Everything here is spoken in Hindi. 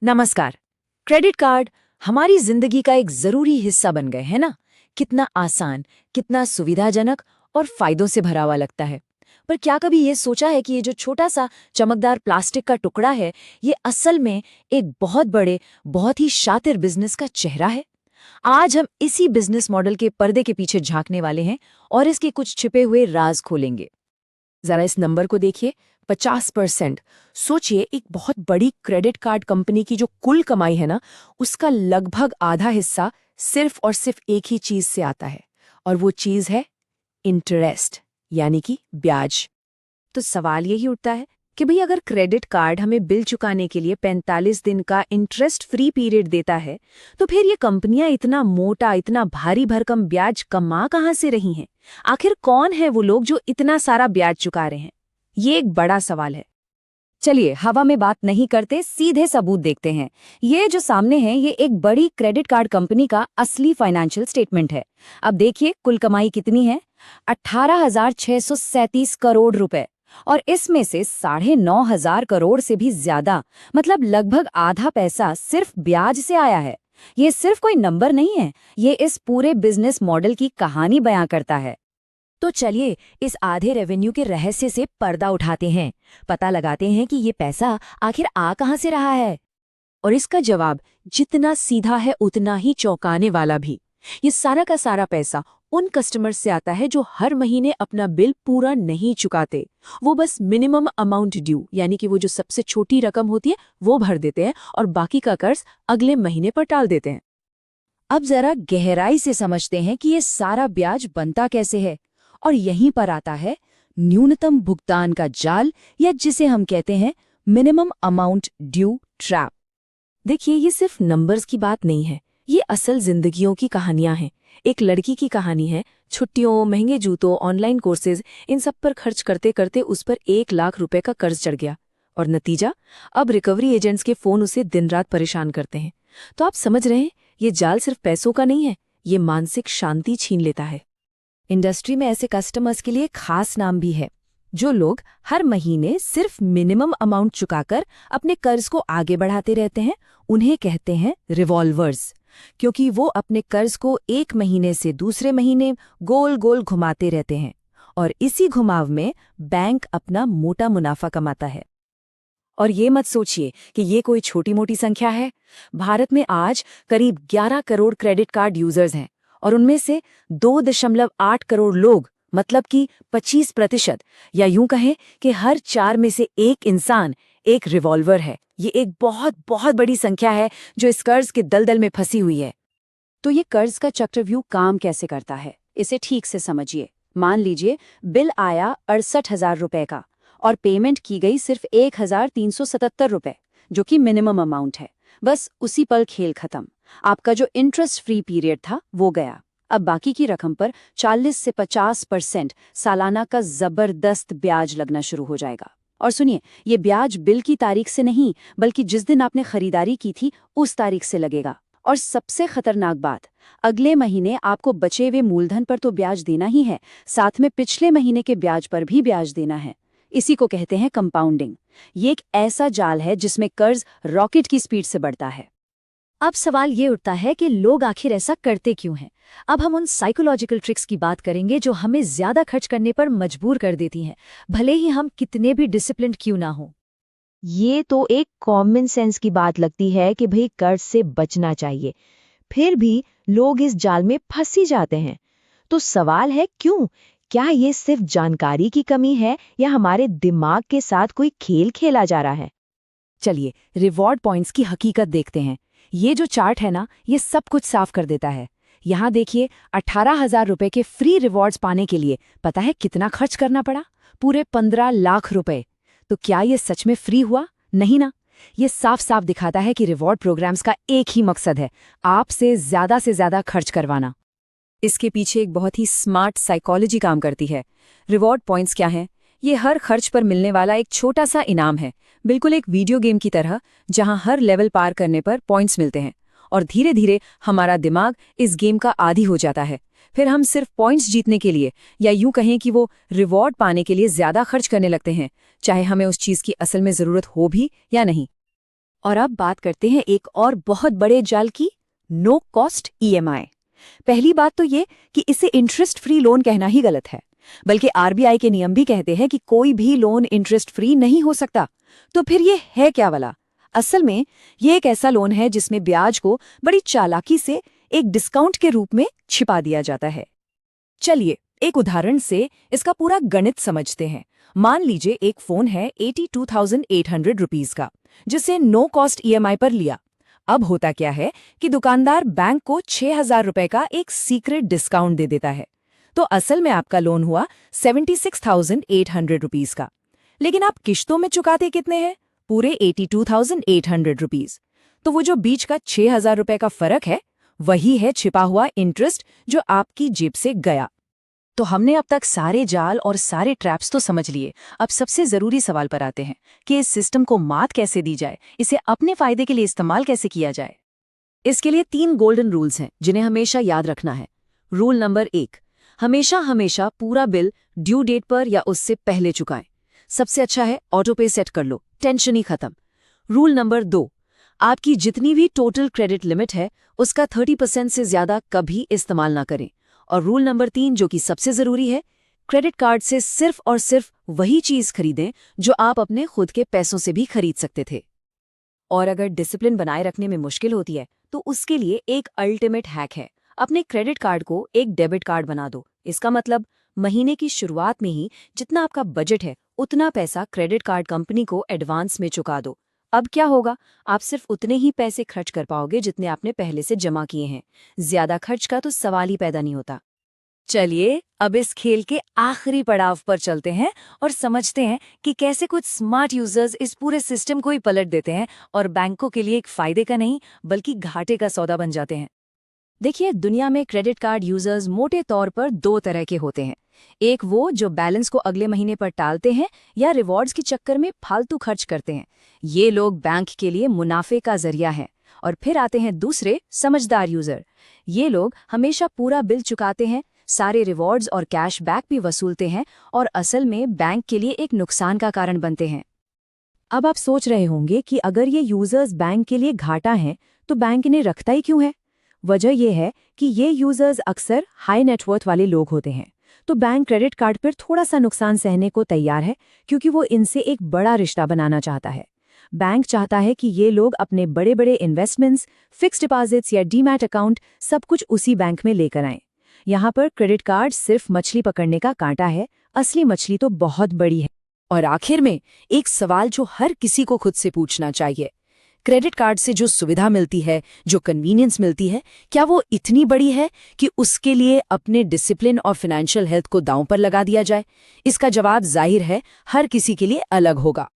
नमस्कार। क्रेडिट कार्ड हमारी जिंदगी का एक जरूरी हिस्सा बन गए है ना। कितना आसान, कितना सुविधाजनक और फायदों से भरा हुआ लगता है। पर क्या कभी ये सोचा है कि ये जो छोटा सा चमकदार प्लास्टिक का टुकड़ा है, ये असल में एक बहुत बड़े, बहुत ही शातिर बिजनेस का चेहरा है। आज हम इसी बिजनेस मॉडल के पर्दे के पीछे झांकने वाले हैं और इसके कुछ छिपे हुए राज खोलेंगे। जरा इस नंबर को देखिए, 50%। सोचिए, एक बहुत बड़ी क्रेडिट कार्ड कंपनी की जो कुल कमाई है ना, उसका लगभग आधा हिस्सा सिर्फ और सिर्फ एक ही चीज से आता है, और वो चीज है इंटरेस्ट, यानी कि ब्याज। तो सवाल यही उठता है कि भाई अगर क्रेडिट कार्ड हमें बिल चुकाने के लिए 45 दिन का इंटरेस्ट फ्री पीरियड देता है, तो फिर ये कंपनियां इतना मोटा, इतना भारी भरकम ब्याज कमा कहाँ से रही हैं? आखिर कौन है वो लोग जो इतना सारा ब्याज चुका रहे हैं? ये एक बड़ा सवाल है। चलिए हवा में बात नहीं करते, सीधे सबूत देखते हैं। ये जो सामने है, ये एक बड़ी क्रेडिट कार्ड कंपनी का असली फाइनेंशियल स्टेटमेंट है। अब देखिए कुल कमाई कितनी है, 18,637 करोड़ रुपए, और इसमें से 9,500 करोड़ से भी ज्यादा, मतलब लगभग आधा पैसा सिर्फ ब्याज से आया है। ये सिर्फ कोई नंबर नहीं है, ये इस पूरे बिजनेस मॉडल की कहानी बयां करता है। तो चलिए इस आधे रेवेन्यू के रहस्य से पर्दा उठाते हैं, पता लगाते हैं कि ये पैसा आखिर आ कहां से रहा है। और इसका जवाब जितना सीधा है उतना ही चौंकाने वाला भी। ये सारा का सारा पैसा उन कस्टमर से आता है जो हर महीने अपना बिल पूरा नहीं चुकाते। वो बस मिनिमम अमाउंट ड्यू, यानी कि वो जो सबसे छोटी रकम होती है वो भर देते हैं, और बाकी का कर्ज अगले महीने पर टाल देते हैं। अब जरा गहराई से समझते हैं कि ये सारा ब्याज बनता कैसे है। और यहीं पर आता है न्यूनतम भुगतान का जाल, या जिसे हम कहते हैं मिनिमम अमाउंट ड्यू ट्रैप। देखिए, ये सिर्फ नंबर्स की बात नहीं है, ये असल जिंदगियों की कहानियां हैं। एक लड़की की कहानी है, छुट्टियों, महंगे जूतों, ऑनलाइन कोर्सेज, इन सब पर खर्च करते करते उस पर 1 लाख रुपए का कर्ज चढ़ गया। और नतीजा, अब रिकवरी एजेंट्स के फोन उसे दिन रात परेशान करते हैं। तो आप समझ रहे हैं, ये जाल सिर्फ पैसों का नहीं है, ये मानसिक शांति छीन लेता है। इंडस्ट्री में ऐसे कस्टमर्स के लिए खास नाम भी है, जो लोग हर महीने सिर्फ मिनिमम अमाउंट चुकाकर अपने कर्ज को आगे बढ़ाते रहते हैं। उन्हें कहते हैं रिवॉल्वर्स, क्योंकि वो अपने कर्ज को एक महीने से दूसरे महीने गोल गोल घुमाते रहते हैं, और इसी घुमाव में बैंक अपना मोटा मुनाफा कमाता है। और ये मत सोचिए कि ये कोई छोटी मोटी संख्या है। भारत में आज करीब 11 करोड़ क्रेडिट कार्ड यूजर्स हैं, और उनमें से 2.8 करोड़ लोग, मतलब कि 25%, या यूं कहें कि हर 4 में से एक इंसान एक रिवॉल्वर है। ये एक बहुत बहुत बड़ी संख्या है जो इस कर्ज के दलदल में फंसी हुई है। तो ये कर्ज का चक्रव्यूह काम कैसे करता है, इसे ठीक से समझिए। मान लीजिए बिल आया 68,000 रुपए का, और पेमेंट की गई सिर्फ 1,377 रुपए, जो कि मिनिमम अमाउंट है। बस उसी पल खेल खत्म। आपका जो इंटरेस्ट फ्री पीरियड था वो गया। अब बाकी की रकम पर 40 से 50% सालाना का जबरदस्त ब्याज लगना शुरू हो जाएगा। और सुनिए, ये ब्याज बिल की तारीख से नहीं, बल्कि जिस दिन आपने खरीदारी की थी उस तारीख से लगेगा। और सबसे खतरनाक बात, अगले महीने आपको बचे हुए मूलधन पर तो ब्याज देना ही है, साथ में पिछले महीने के ब्याज पर भी ब्याज देना है। इसी को कहते हैं कंपाउंडिंग। ये एक ऐसा जाल है जिसमें कर्ज रॉकेट की स्पीड से बढ़ता है। अब सवाल ये उठता है कि लोग आखिर ऐसा करते क्यों हैं? अब हम उन साइकोलॉजिकल ट्रिक्स की बात करेंगे जो हमें ज्यादा खर्च करने पर मजबूर कर देती हैं, भले ही हम कितने भी डिसिप्लिन्ड क्यों ना हो। ये तो एक कॉमन सेंस की बात लगती है कि भाई कर्ज से बचना चाहिए, फिर भी लोग इस जाल में फंस ही जाते हैं। तो सवाल है क्यों? क्या ये सिर्फ जानकारी की कमी है, या हमारे दिमाग के साथ कोई खेल खेला जा रहा है? चलिए रिवॉर्ड पॉइंट्स की हकीकत देखते हैं। ये जो चार्ट है ना, ये सब कुछ साफ कर देता है। यहाँ देखिए, 18,000 रुपए के फ्री रिवॉर्ड्स पाने के लिए पता है कितना खर्च करना पड़ा? पूरे 15 लाख रुपए। तो क्या ये सच में फ्री हुआ? नहीं ना। ये साफ साफ दिखाता है कि रिवॉर्ड प्रोग्राम्स का एक ही मकसद है, आपसे ज्यादा खर्च करवाना। इसके पीछे एक बहुत ही स्मार्ट साइकोलॉजी काम करती है। रिवॉर्ड पॉइंट्स क्या हैं? ये हर खर्च पर मिलने वाला एक छोटा सा इनाम है, बिल्कुल एक वीडियो गेम की तरह, जहां हर लेवल पार करने पर पॉइंट्स मिलते हैं, और धीरे धीरे हमारा दिमाग इस गेम का आदी हो जाता है। फिर हम सिर्फ पॉइंट्स जीतने के लिए, या यूं कहें कि वो रिवॉर्ड पाने के लिए ज्यादा खर्च करने लगते हैं, चाहे हमें उस चीज की असल में जरूरत हो भी या नहीं। और अब बात करते हैं एक और बहुत बड़े जाल की, नो कॉस्ट ईएमआई। पहली बात तो ये कि इसे इंटरेस्ट फ्री लोन कहना ही गलत है, बल्कि आरबीआई के नियम भी कहते हैं कि कोई भी लोन इंटरेस्ट फ्री नहीं हो सकता। तो फिर ये है क्या वाला? असल में ये एक ऐसा लोन है जिसमें ब्याज को बड़ी चालाकी से एक डिस्काउंट के रूप में छिपा दिया जाता है। चलिए एक उदाहरण से इसका पूरा गणित समझते हैं। मान लीजिए एक फोन है 82,800 रुपीज का, जिसे नो कॉस्ट ईएमआई पर लिया। अब होता क्या है कि दुकानदार बैंक को 6,000 रुपए का एक सीक्रेट डिस्काउंट दे देता है। तो असल में आपका लोन हुआ 76,800 रुपीज का, लेकिन आप किश्तों में चुकाते कितने हैं? पूरे 82,800 रुपीज। तो वो जो बीच का 6,000 रुपए का फर्क है, वही है छिपा हुआ इंटरेस्ट जो आपकी जेब से गया। तो हमने अब तक सारे जाल और सारे ट्रैप्स तो समझ लिए। अब सबसे जरूरी सवाल पर आते हैं कि इस सिस्टम को मात कैसे दी जाए, इसे अपने फायदे के लिए इस्तेमाल कैसे किया जाए। इसके लिए 3 गोल्डन रूल्स हैं जिन्हें हमेशा याद रखना है। रूल नंबर 1, हमेशा पूरा बिल ड्यू डेट पर या उससे पहले चुकाएं। सबसे अच्छा है ऑटो पे सेट कर लो, टेंशन ही खत्म। रूल नंबर 2, आपकी जितनी भी टोटल क्रेडिट लिमिट है उसका 30% से ज्यादा कभी इस्तेमाल ना करें। और रूल नंबर 3, जो कि सबसे जरूरी है, क्रेडिट कार्ड से सिर्फ और सिर्फ वही चीज खरीदें जो आप अपने खुद के पैसों से भी खरीद सकते थे। और अगर डिसिप्लिन बनाए रखने में मुश्किल होती है तो उसके लिए एक अल्टीमेट हैक है, अपने क्रेडिट कार्ड को एक डेबिट कार्ड बना दो। इसका मतलब महीने की शुरुआत में ही जितना आपका बजट है उतना पैसा क्रेडिट कार्ड कंपनी को एडवांस में चुका दो। अब क्या होगा, आप सिर्फ उतने ही पैसे खर्च कर पाओगे जितने आपने पहले से जमा किए हैं। ज्यादा खर्च का तो सवाल ही पैदा नहीं होता। चलिए अब इस खेल के आखिरी पड़ाव पर चलते हैं और समझते हैं कि कैसे कुछ स्मार्ट यूजर्स इस पूरे सिस्टम को ही पलट देते हैं और बैंकों के लिए एक फायदे का नहीं बल्कि घाटे का सौदा बन जाते हैं। देखिए, दुनिया में क्रेडिट कार्ड यूजर्स मोटे तौर पर 2 तरह के होते हैं। एक वो जो बैलेंस को अगले महीने पर टालते हैं या रिवॉर्ड्स के चक्कर में फालतू खर्च करते हैं। ये लोग बैंक के लिए मुनाफे का जरिया हैं। और फिर आते हैं दूसरे, समझदार यूजर। ये लोग हमेशा पूरा बिल चुकाते हैं, सारे रिवॉर्ड्स और कैशबैक भी वसूलते हैं और असल में बैंक के लिए एक नुकसान का कारण बनते हैं। अब आप सोच रहे होंगे कि अगर ये यूजर्स बैंक के लिए घाटा हैं तो बैंक इन्हें रखता ही क्यों है? वजह यह है कि ये यूजर्स अक्सर हाई नेटवर्थ वाले लोग होते हैं, तो बैंक क्रेडिट कार्ड पर थोड़ा सा नुकसान सहने को तैयार है क्योंकि वो इनसे एक बड़ा रिश्ता बनाना चाहता है। बैंक चाहता है कि ये लोग अपने बड़े बड़े इन्वेस्टमेंट्स, फिक्स्ड डिपॉजिट्स या डीमैट अकाउंट सब कुछ उसी बैंक में लेकर आएं। यहाँ पर क्रेडिट कार्ड सिर्फ मछली पकड़ने का कांटा है, असली मछली तो बहुत बड़ी है। और आखिर में एक सवाल जो हर किसी को खुद से पूछना चाहिए, क्रेडिट कार्ड से जो सुविधा मिलती है, जो कन्वीनियंस मिलती है, क्या वो इतनी बड़ी है कि उसके लिए अपने डिसिप्लिन और फाइनेंशियल हेल्थ को दांव पर लगा दिया जाए? इसका जवाब जाहिर है हर किसी के लिए अलग होगा।